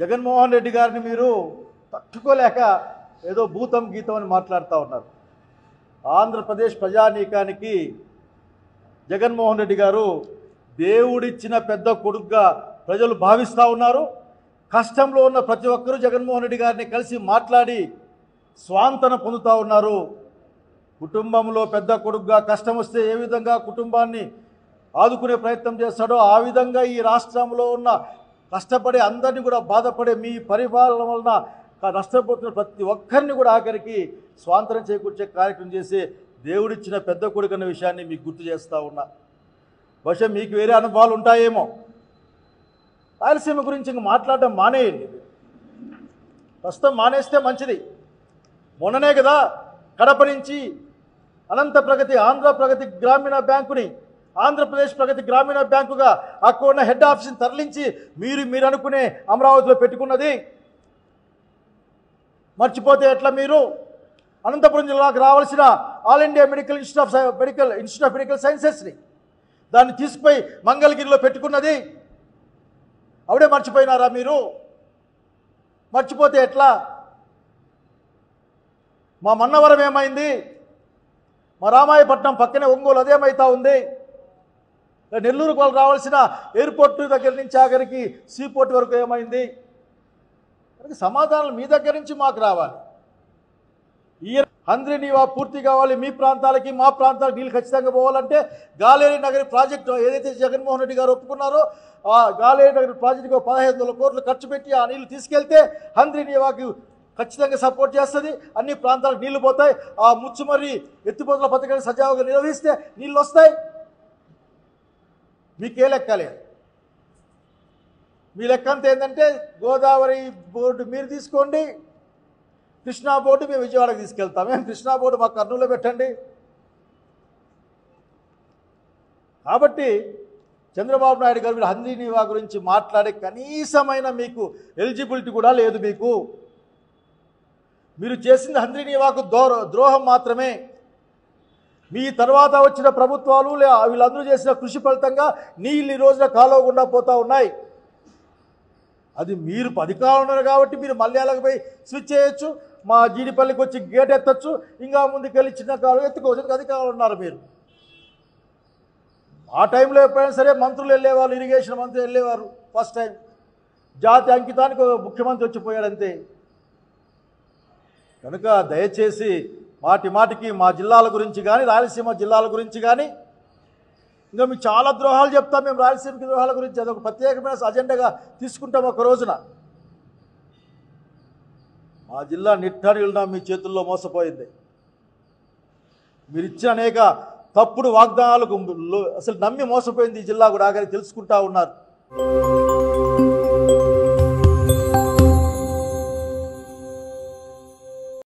జగన్మోహన్ రెడ్డి గారిని మీరు తట్టుకోలేక ఏదో భూతం గీతం అని మాట్లాడుతూ ఉన్నారు. ఆంధ్రప్రదేశ్ ప్రజానీకానికి జగన్మోహన్ రెడ్డి గారు దేవుడిచ్చిన పెద్ద కొడుకుగా ప్రజలు భావిస్తూ ఉన్నారు. కష్టంలో ఉన్న ప్రతి ఒక్కరూ జగన్మోహన్ రెడ్డి గారిని కలిసి మాట్లాడి స్వాంతన పొందుతూ ఉన్నారు. కుటుంబంలో పెద్ద కొడుకుగా కష్టం వస్తే ఏ విధంగా కుటుంబాన్ని ఆదుకునే ప్రయత్నం చేస్తాడో ఆ విధంగా ఈ రాష్ట్రంలో ఉన్న కష్టపడే అందరినీ కూడా బాధపడే మీ పరిపాలన వలన నష్టపోతున్న ప్రతి ఒక్కరిని కూడా ఆఖరికి స్వాతంత్రం చేకూర్చే కార్యక్రమం చేసి దేవుడిచ్చిన పెద్ద కొడుకు అన్న విషయాన్ని మీకు గుర్తు చేస్తూ ఉన్నా. బహుశా మీకు వేరే అనుభవాలు ఉంటాయేమో. రాయలసీమ గురించి ఇంక మాట్లాడడం మానేయండి. ప్రస్తుతం మానేస్తే మంచిది. మొన్ననే కదా కడప నుంచి అనంత ప్రగతి ఆంధ్ర ప్రగతి గ్రామీణ బ్యాంకుని ఆంధ్రప్రదేశ్ ప్రగతి గ్రామీణ బ్యాంకుగా అక్కడ ఉన్న హెడ్ ఆఫీస్ని తరలించి మీరు అనుకునే అమరావతిలో పెట్టుకున్నది. మర్చిపోతే ఎట్లా? మీరు అనంతపురం జిల్లాకు రావాల్సిన all India institute of medical సైన్సెస్ని దాన్ని తీసుకుపోయి మంగళగిరిలో పెట్టుకున్నది. అప్పుడే మర్చిపోయినారా మీరు? మర్చిపోతే ఎట్లా? మా మన్నవరం ఏమైంది? మా రామాయపట్నం పక్కనే ఒంగోలు అదేమైతా ఉంది? నెల్లూరుకు వాళ్ళు రావాల్సిన ఎయిర్పోర్ట్ దగ్గర నుంచి ఆఖరికి సీపోర్ట్ వరకు ఏమైంది? సమాధానాలు మీ దగ్గర నుంచి మాకు రావాలి. ఈ హంద్రీ నీవా పూర్తి కావాలి. మీ ప్రాంతాలకి మా ప్రాంతాలకు నీళ్ళు ఖచ్చితంగా పోవాలంటే గాలేరు నగరి ప్రాజెక్టు ఏదైతే జగన్మోహన్ రెడ్డి గారు ఒప్పుకున్నారో ఆ గాలేరు నగరి ప్రాజెక్టుకు 1500 కోట్లు ఖర్చు పెట్టి ఆ నీళ్లు తీసుకెళ్తే హంద్రీ నీవాకి ఖచ్చితంగా సపోర్ట్ చేస్తుంది. అన్ని ప్రాంతాలకు నీళ్లు పోతాయి. ఆ ముచ్చుమర్రి ఎత్తిపోతల పథకాన్ని సజావుగా నిర్వహిస్తే నీళ్ళు వస్తాయి. మీకే లెక్కలేదు. మీ లెక్క అంతా ఏంటంటే గోదావరి బోర్డు మీరు తీసుకోండి, కృష్ణా బోర్డు మేము విజయవాడకు తీసుకెళ్తాం. మేము కృష్ణా బోర్డు మా కర్నూలులో పెట్టండి. కాబట్టి చంద్రబాబు నాయుడు గారు మీరు హంద్రీ నీవా గురించి మాట్లాడే కనీసమైన మీకు ఎలిజిబిలిటీ కూడా లేదు. మీరు చేసింది హంద్రీ నీవాకు ద్రోహం మాత్రమే. మీ తర్వాత వచ్చిన ప్రభుత్వాలు వీళ్ళందరూ చేసిన కృషి ఫలితంగా నీళ్ళు ఈ రోజున కాలువకుండా పోతూ ఉన్నాయి. అది మీరు అధికారంలో ఉన్నారు కాబట్టి మీరు మల్యాలకు పోయి స్విచ్ చేయొచ్చు, మా జీడిపల్లికి వచ్చి గేట్ ఎత్తచ్చు, ఇంకా ముందుకెళ్ళి చిన్న కాలువ ఎత్తుకోవచ్చు. అధికారంలో ఉన్నారు మీరు. ఆ టైంలో ఎప్పుడైనా సరే మంత్రులు వెళ్ళేవాళ్ళు, ఇరిగేషన్ మంత్రి వెళ్ళేవారు. ఫస్ట్ టైం జాతి అంకితానికి ముఖ్యమంత్రి వచ్చిపోయాడంతే. కనుక దయచేసి మాటికి మా జిల్లాల గురించి కానీ రాయలసీమ జిల్లాల గురించి కానీ ఇంకా మీకు చాలా ద్రోహాలు చెప్తాం. మేము రాయలసీమ ద్రోహాల గురించి అదొక ప్రత్యేకమైన అజెండాగా తీసుకుంటాం. ఒక రోజున మా జిల్లా నిట్టనిల్డా మీ చేతుల్లో మోసపోయింది. మీరు ఇచ్చిన అనేక తప్పుడు వాగ్దానాలకు అసలు నమ్మి మోసపోయింది ఈ జిల్లా కూడా. ఆఖరి తెలుసుకుంటా ఉన్నారు.